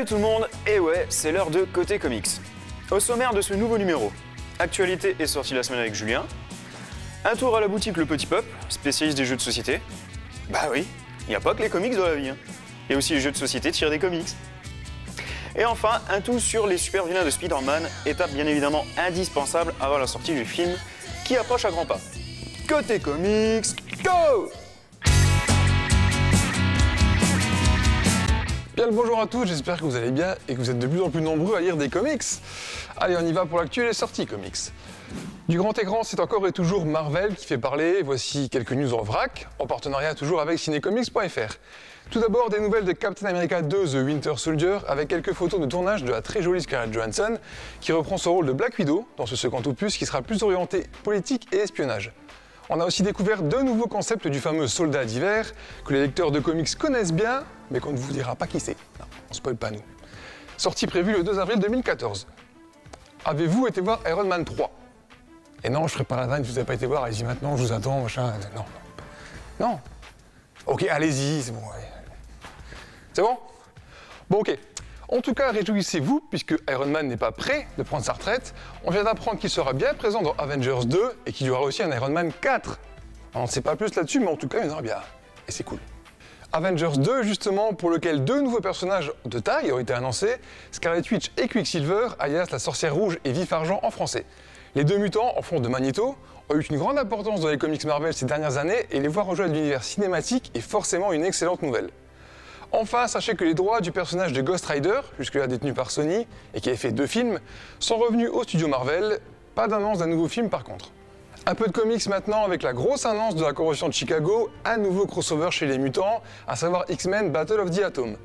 Salut tout le monde, et ouais, c'est l'heure de Côté Comics. Au sommaire de ce nouveau numéro, Actualité est sortie la semaine avec Julien, un tour à la boutique Le Petit Peuple, spécialiste des jeux de société. Bah oui, il n'y a pas que les comics dans la vie, hein. Il y a aussi les jeux de société tirés des comics. Et enfin, un tour sur les super vilains de Spider-Man, étape bien évidemment indispensable avant la sortie du film qui approche à grands pas. Côté Comics, go! Bien le bonjour à tous, j'espère que vous allez bien et que vous êtes de plus en plus nombreux à lire des comics. Allez, on y va pour l'actu et les sorties comics. Du grand écran, c'est encore et toujours Marvel qui fait parler. Voici quelques news en vrac, en partenariat toujours avec cinecomics.fr. Tout d'abord, des nouvelles de Captain America 2 The Winter Soldier avec quelques photos de tournage de la très jolie Scarlett Johansson qui reprend son rôle de Black Widow dans ce second opus qui sera plus orienté politique et espionnage. On a aussi découvert deux nouveaux concepts du fameux soldat d'hiver que les lecteurs de comics connaissent bien, mais qu'on ne vous dira pas qui c'est. Non, on spoil pas nous. Sortie prévue le 2 avril 2014. Avez-vous été voir Iron Man 3 ? Et non, je ferai pas la vanne, vous n'avez pas été voir, allez-y maintenant, je vous attends, machin. Non. Non. Ok, allez-y, c'est bon. Allez. C'est bon ? Bon, ok. En tout cas, réjouissez-vous, puisque Iron Man n'est pas prêt de prendre sa retraite. On vient d'apprendre qu'il sera bien présent dans Avengers 2 et qu'il y aura aussi un Iron Man 4. On ne sait pas plus là-dessus, mais en tout cas, il y en aura bien. Et c'est cool. Avengers 2, justement, pour lequel deux nouveaux personnages de taille ont été annoncés, Scarlet Witch et Quicksilver, alias la sorcière rouge et Vif Argent en français. Les deux mutants, en forme de Magneto, ont eu une grande importance dans les comics Marvel ces dernières années et les voir rejoindre l'univers cinématique est forcément une excellente nouvelle. Enfin, sachez que les droits du personnage de Ghost Rider, jusque-là détenu par Sony et qui avait fait 2 films, sont revenus au studio Marvel. Pas d'annonce d'un nouveau film par contre. Un peu de comics maintenant avec la grosse annonce de la Convention de Chicago, un nouveau crossover chez les mutants, à savoir X-Men Battle of the Atom.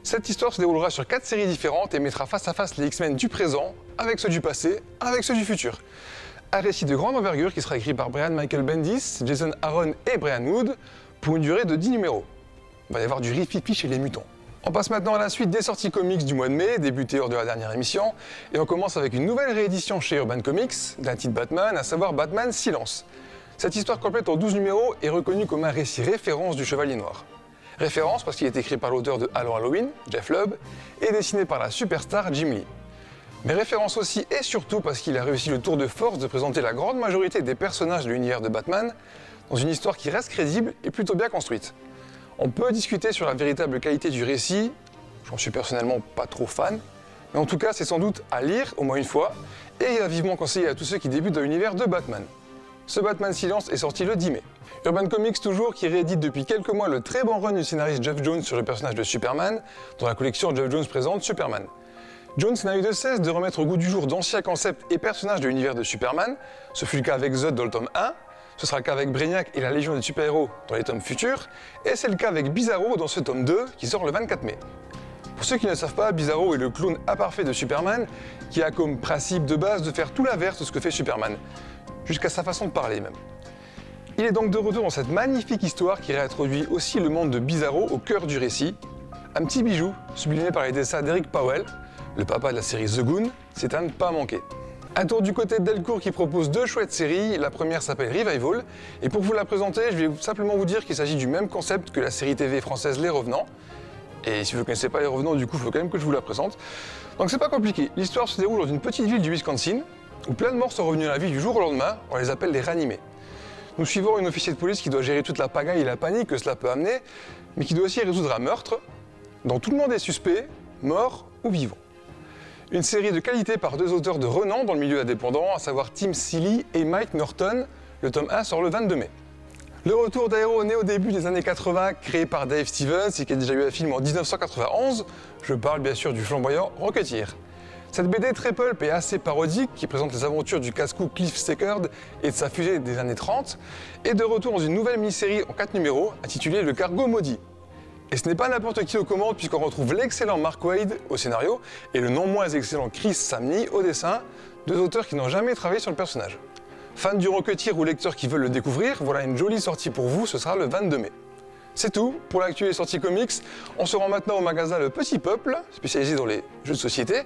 Cette histoire se déroulera sur 4 séries différentes et mettra face à face les X-Men du présent, avec ceux du passé, avec ceux du futur. Un récit de grande envergure qui sera écrit par Brian Michael Bendis, Jason Aaron et Brian Wood, pour une durée de 10 numéros. Il va y avoir du rififi chez les mutants. On passe maintenant à la suite des sorties comics du mois de mai, débutées lors de la dernière émission, et on commence avec une nouvelle réédition chez Urban Comics d'un titre Batman, à savoir Batman Silence. Cette histoire complète en 12 numéros est reconnue comme un récit référence du Chevalier Noir. Référence parce qu'il est écrit par l'auteur de Halo Halloween, Jeff Lubb, et dessiné par la superstar Jim Lee. Mais référence aussi et surtout parce qu'il a réussi le tour de force de présenter la grande majorité des personnages de l'univers de Batman dans une histoire qui reste crédible et plutôt bien construite. On peut discuter sur la véritable qualité du récit, j'en suis personnellement pas trop fan, mais en tout cas c'est sans doute à lire au moins une fois, et il est vivement conseillé à tous ceux qui débutent dans l'univers de Batman. Ce Batman Silence est sorti le 10 mai. Urban Comics toujours, qui réédite depuis quelques mois le très bon run du scénariste Jeff Jones sur le personnage de Superman, dont la collection Jeff Jones présente Superman. Jones n'a eu de cesse de remettre au goût du jour d'anciens concepts et personnages de l'univers de Superman, ce fut le cas avec Zod dans le tome 1, ce sera le cas avec Brainiac et la Légion des super-héros dans les tomes futurs, et c'est le cas avec Bizarro dans ce tome 2 qui sort le 24 mai. Pour ceux qui ne le savent pas, Bizarro est le clone imparfait de Superman qui a comme principe de base de faire tout l'inverse de ce que fait Superman, jusqu'à sa façon de parler même. Il est donc de retour dans cette magnifique histoire qui réintroduit aussi le monde de Bizarro au cœur du récit. Un petit bijou, sublimé par les dessins d'Eric Powell, le papa de la série The Goon, c'est à ne pas manquer. Un tour du côté de Delcourt qui propose 2 chouettes séries, la première s'appelle Revival, et pour vous la présenter, je vais simplement vous dire qu'il s'agit du même concept que la série TV française Les Revenants. Et si vous ne connaissez pas Les Revenants, du coup, il faut quand même que je vous la présente. Donc c'est pas compliqué, l'histoire se déroule dans une petite ville du Wisconsin, où plein de morts sont revenus à la vie du jour au lendemain, on les appelle les réanimés. Nous suivons une officier de police qui doit gérer toute la pagaille et la panique que cela peut amener, mais qui doit aussi résoudre un meurtre, dont tout le monde est suspect, mort ou vivant. Une série de qualité par 2 auteurs de renom dans le milieu indépendant, à savoir Tim Seeley et Mike Norton. Le tome 1 sort le 22 mai. Le retour d'Aéro né au début des années 80, créé par Dave Stevens et qui a déjà eu un film en 1991, je parle bien sûr du flamboyant Rocketeer. Cette BD très pulp et assez parodique, qui présente les aventures du casse-cou Cliff Seckard et de sa fusée des années 30, est de retour dans une nouvelle mini-série en 4 numéros, intitulée Le Cargo Maudit. Et ce n'est pas n'importe qui aux commandes, puisqu'on retrouve l'excellent Mark Waid au scénario et le non moins excellent Chris Samney au dessin, 2 auteurs qui n'ont jamais travaillé sur le personnage. Fans du Rocketeer ou lecteurs qui veulent le découvrir, voilà une jolie sortie pour vous, ce sera le 22 mai. C'est tout pour l'actu et sorties comics. On se rend maintenant au magasin Le Petit Peuple, spécialisé dans les jeux de société,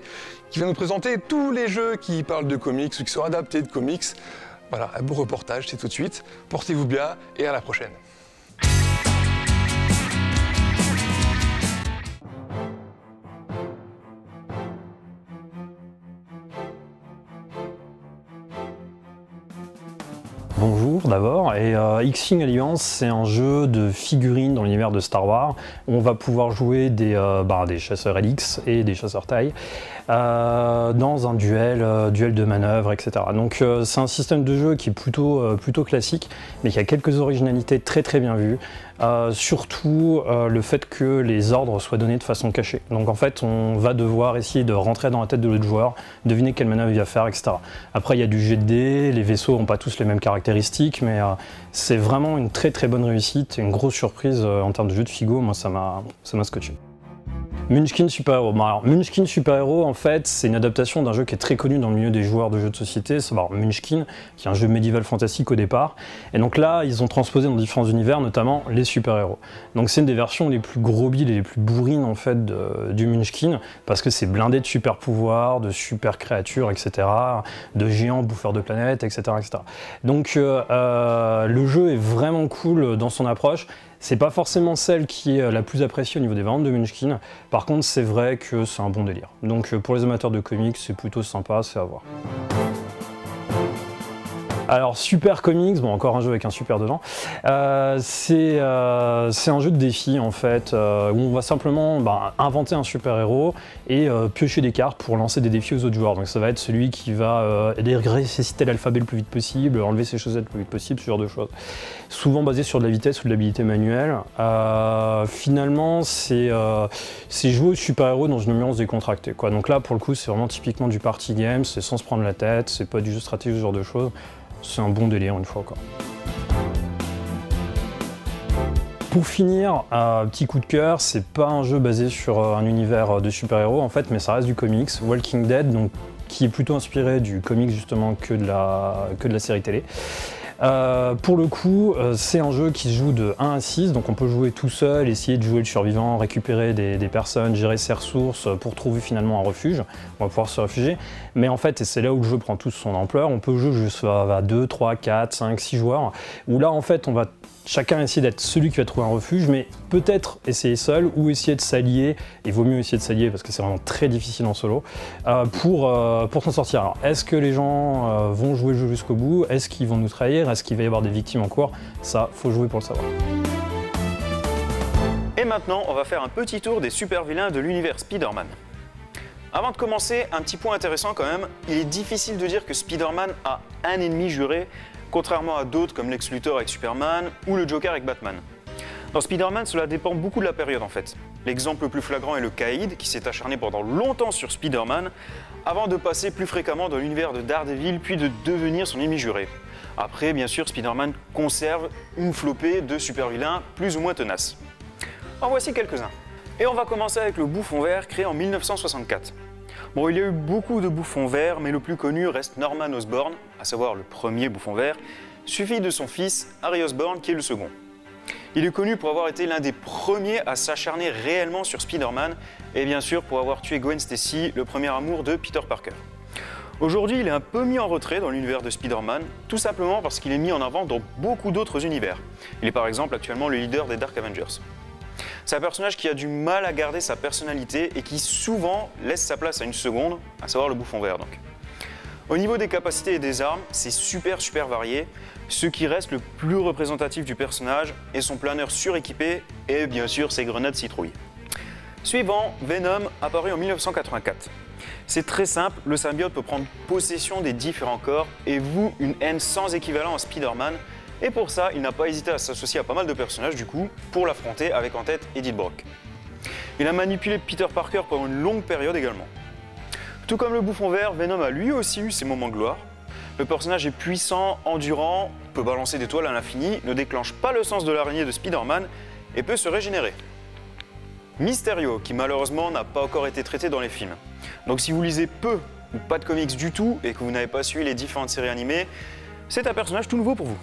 qui va nous présenter tous les jeux qui parlent de comics ou qui sont adaptés de comics. Voilà, un beau reportage, c'est tout de suite. Portez-vous bien et à la prochaine. bonjour d'abord. Et X-Wing Alliance, c'est un jeu de figurines dans l'univers de Star Wars où on va pouvoir jouer des chasseurs LX et des chasseurs TIE dans un duel de manœuvre, etc. Donc c'est un système de jeu qui est plutôt classique, mais qui a quelques originalités très bien vues. Surtout le fait que les ordres soient donnés de façon cachée. Donc en fait, on va devoir essayer de rentrer dans la tête de l'autre joueur, deviner quelle manœuvre il va faire, etc. Après, il y a du jet de dés, les vaisseaux n'ont pas tous les mêmes caractéristiques, mais c'est vraiment une très bonne réussite et une grosse surprise en termes de jeu de figo. Moi, ça m'a scotché. Munchkin Super Hero. Bon, alors, Munchkin Super Hero, en fait, c'est une adaptation d'un jeu qui est très connu dans le milieu des joueurs de jeux de société. C'est Munchkin, qui est un jeu médiéval fantastique au départ. Et donc là, ils ont transposé dans différents univers, notamment les super-héros. Donc c'est une des versions les plus gros billes et les plus bourrines en fait du Munchkin, parce que c'est blindé de super pouvoirs, de super créatures, etc., de géants bouffeurs de planètes, etc., etc. Donc le jeu est vraiment cool dans son approche. C'est pas forcément celle qui est la plus appréciée au niveau des ventes de Munchkin. Par contre, c'est vrai que c'est un bon délire. Donc pour les amateurs de comics, c'est plutôt sympa, c'est à voir. Alors Super Comics, bon encore un jeu avec un super dedans, c'est un jeu de défi en fait, où on va simplement inventer un super-héros et piocher des cartes pour lancer des défis aux autres joueurs. Donc ça va être celui qui va réciter l'alphabet le plus vite possible, enlever ses chaussettes le plus vite possible, ce genre de choses. Souvent basé sur de la vitesse ou de l'habilité manuelle. Finalement c'est jouer au super-héros dans une ambiance décontractée, quoi. Donc là pour le coup c'est vraiment typiquement du party game, c'est sans se prendre la tête, c'est pas du jeu stratégique, ce genre de choses. C'est un bon délire une fois encore. Pour finir, petit coup de cœur, c'est pas un jeu basé sur un univers de super-héros en fait, mais ça reste du comics, Walking Dead, donc, qui est plutôt inspiré du comics justement que de la série télé. Pour le coup, c'est un jeu qui se joue de 1 à 6, donc on peut jouer tout seul, essayer de jouer le survivant, récupérer des personnes, gérer ses ressources pour trouver finalement un refuge. On va pouvoir se réfugier. Mais en fait, et c'est là où le jeu prend toute son ampleur, on peut jouer jusqu'à 2, 3, 4, 5, 6 joueurs, où là en fait on va chacun essayer d'être celui qui va trouver un refuge, mais peut-être essayer seul ou essayer de s'allier, il vaut mieux essayer de s'allier parce que c'est vraiment très difficile en solo, pour s'en sortir. Alors, est-ce que les gens vont jouer le jeu jusqu'au bout? Est-ce qu'ils vont nous trahir? Est-ce qu'il va y avoir des victimes en cours? Ça, faut jouer pour le savoir. Et maintenant, on va faire un petit tour des super vilains de l'univers Spider-Man. Avant de commencer, un petit point intéressant quand même, il est difficile de dire que Spider-Man a un ennemi juré, contrairement à d'autres comme Lex Luthor avec Superman ou le Joker avec Batman. Dans Spider-Man, cela dépend beaucoup de la période en fait. L'exemple le plus flagrant est le Caïd, qui s'est acharné pendant longtemps sur Spider-Man, avant de passer plus fréquemment dans l'univers de Daredevil, puis de devenir son ennemi juré. Après, bien sûr, Spider-Man conserve une flopée de super-vilains plus ou moins tenaces. En voici quelques-uns. Et on va commencer avec le Bouffon Vert, créé en 1964. Bon, il y a eu beaucoup de bouffons verts, mais le plus connu reste Norman Osborn, à savoir le premier bouffon vert, suivi de son fils Harry Osborn, qui est le second. Il est connu pour avoir été l'un des premiers à s'acharner réellement sur Spider-Man, et bien sûr pour avoir tué Gwen Stacy, le premier amour de Peter Parker. Aujourd'hui, il est un peu mis en retrait dans l'univers de Spider-Man, tout simplement parce qu'il est mis en avant dans beaucoup d'autres univers. Il est par exemple actuellement le leader des Dark Avengers. C'est un personnage qui a du mal à garder sa personnalité et qui souvent laisse sa place à une seconde, à savoir le Bouffon Vert donc. Au niveau des capacités et des armes, c'est super varié. Ce qui reste le plus représentatif du personnage est son planeur suréquipé et bien sûr ses grenades citrouilles. Suivant, Venom, apparu en 1984. C'est très simple, le symbiote peut prendre possession des différents corps et voue une haine sans équivalent à Spider-Man. Et pour ça, il n'a pas hésité à s'associer à pas mal de personnages du coup, pour l'affronter avec en tête Eddie Brock. Il a manipulé Peter Parker pendant une longue période également. Tout comme le Bouffon Vert, Venom a lui aussi eu ses moments de gloire. Le personnage est puissant, endurant, peut balancer des toiles à l'infini, ne déclenche pas le sens de l'araignée de Spider-Man et peut se régénérer. Mysterio, qui malheureusement n'a pas encore été traité dans les films. Donc si vous lisez peu ou pas de comics du tout et que vous n'avez pas suivi les différentes séries animées, c'est un personnage tout nouveau pour vous.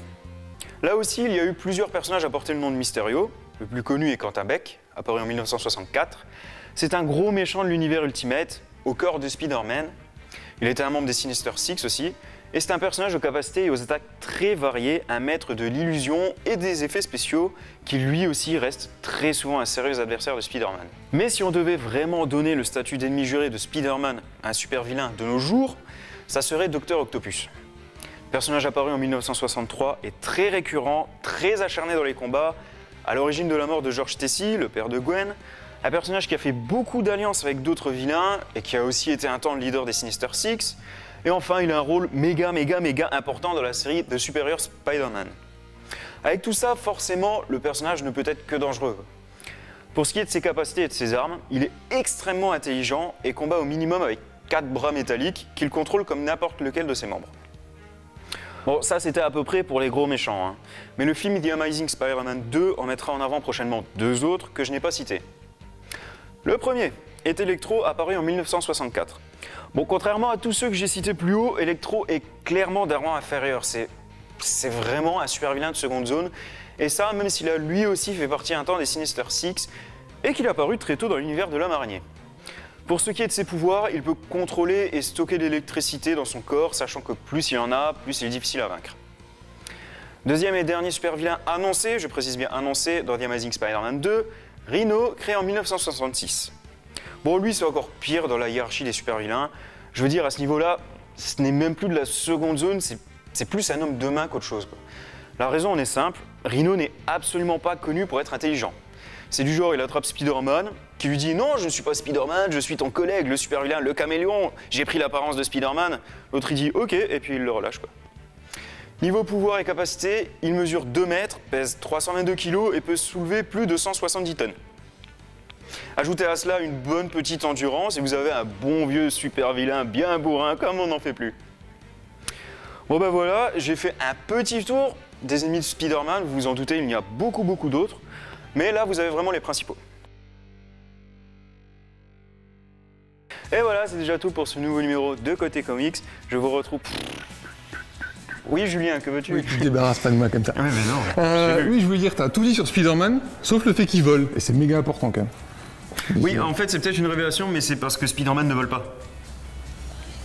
Là aussi, il y a eu plusieurs personnages à porter le nom de Mysterio. Le plus connu est Quentin Beck, apparu en 1964. C'est un gros méchant de l'univers Ultimate, au corps de Spider-Man. Il était un membre des Sinister Six aussi. Et c'est un personnage aux capacités et aux attaques très variées, un maître de l'illusion et des effets spéciaux, qui lui aussi reste très souvent un sérieux adversaire de Spider-Man. Mais si on devait vraiment donner le statut d'ennemi juré de Spider-Man à un super vilain de nos jours, ça serait Dr Octopus. Personnage apparu en 1963 et très récurrent, très acharné dans les combats, à l'origine de la mort de George Stacy, le père de Gwen. Un personnage qui a fait beaucoup d'alliances avec d'autres vilains et qui a aussi été un temps le leader des Sinister Six. Et enfin, il a un rôle méga important dans la série de Superior Spider-Man. Avec tout ça, forcément, le personnage ne peut être que dangereux. Pour ce qui est de ses capacités et de ses armes, il est extrêmement intelligent et combat au minimum avec 4 bras métalliques qu'il contrôle comme n'importe lequel de ses membres. Bon, ça c'était à peu près pour les gros méchants, hein. Mais le film The Amazing Spider-Man 2 en mettra en avant prochainement 2 autres que je n'ai pas cités. Le premier est Electro, apparu en 1964. Bon, contrairement à tous ceux que j'ai cités plus haut, Electro est clairement d'un rang inférieur. C'est vraiment un super vilain de seconde zone. Et ça, même s'il a lui aussi fait partie un temps des Sinister Six et qu'il est apparu très tôt dans l'univers de l'homme araignée. Pour ce qui est de ses pouvoirs, il peut contrôler et stocker l'électricité dans son corps, sachant que plus il en a, plus il est difficile à vaincre. Deuxième et dernier super vilain annoncé, je précise bien annoncé, dans The Amazing Spider-Man 2, Rhino, créé en 1966. Bon, lui c'est encore pire dans la hiérarchie des super vilains. Je veux dire, à ce niveau-là, ce n'est même plus de la seconde zone, c'est plus un homme de main qu'autre chose, quoi. La raison en est simple, Rhino n'est absolument pas connu pour être intelligent. C'est du genre, il attrape Spider-Man, qui lui dit « Non, je ne suis pas Spider-Man, je suis ton collègue, le super vilain, le caméléon, j'ai pris l'apparence de Spider-Man. » L'autre il dit « Ok » et puis il le relâche, quoi. Niveau pouvoir et capacité, il mesure 2 mètres, pèse 322 kg et peut soulever plus de 170 tonnes. Ajoutez à cela une bonne petite endurance et vous avez un bon vieux super vilain bien bourrin comme on n'en fait plus. Bon ben voilà, j'ai fait un petit tour des ennemis de Spider-Man, vous vous en doutez, il y a beaucoup d'autres, mais là vous avez vraiment les principaux. Et voilà, c'est déjà tout pour ce nouveau numéro de Côté Comics. Je vous retrouve... Oui Julien, que veux-tu? Oui, tu te débarrasses pas de moi comme ça. Ah mais non. Oui, je voulais dire, t'as tout dit sur Spider-Man, sauf le fait qu'il vole, et c'est méga important quand même. Oui, en fait c'est peut-être une révélation, mais c'est parce que Spider-Man ne vole pas.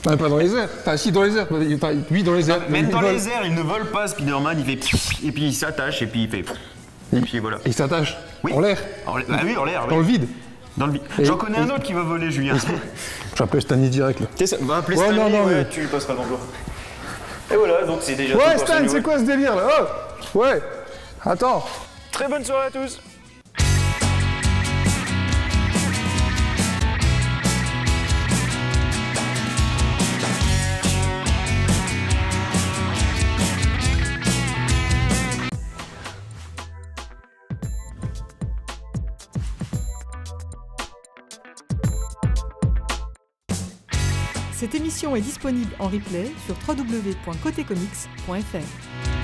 Ah, pas dans les airs. Enfin, si, dans les airs. Enfin, oui, dans les airs. Même dans les airs, il ne vole pas, Spider-Man, il fait... Et puis il s'attache, et puis il fait... Et puis voilà. Il s'attache. Oui. En l'air. Ah oui, en l'air, oui. Dans le vide. Dans le vide. Et- J'en connais un autre qui va voler, Julien. J'appelle Stanley direct, là. Va appeler Ouais, Stanley, non, ouais, mais- tu lui passeras le bonjour. Et voilà, donc c'est déjà tout Ouais, pour ce Stan, numéro. c'est quoi ce délire, là? Oh ouais. Attends. Très bonne soirée à tous. Cette émission est disponible en replay sur www.cotecomics.fr.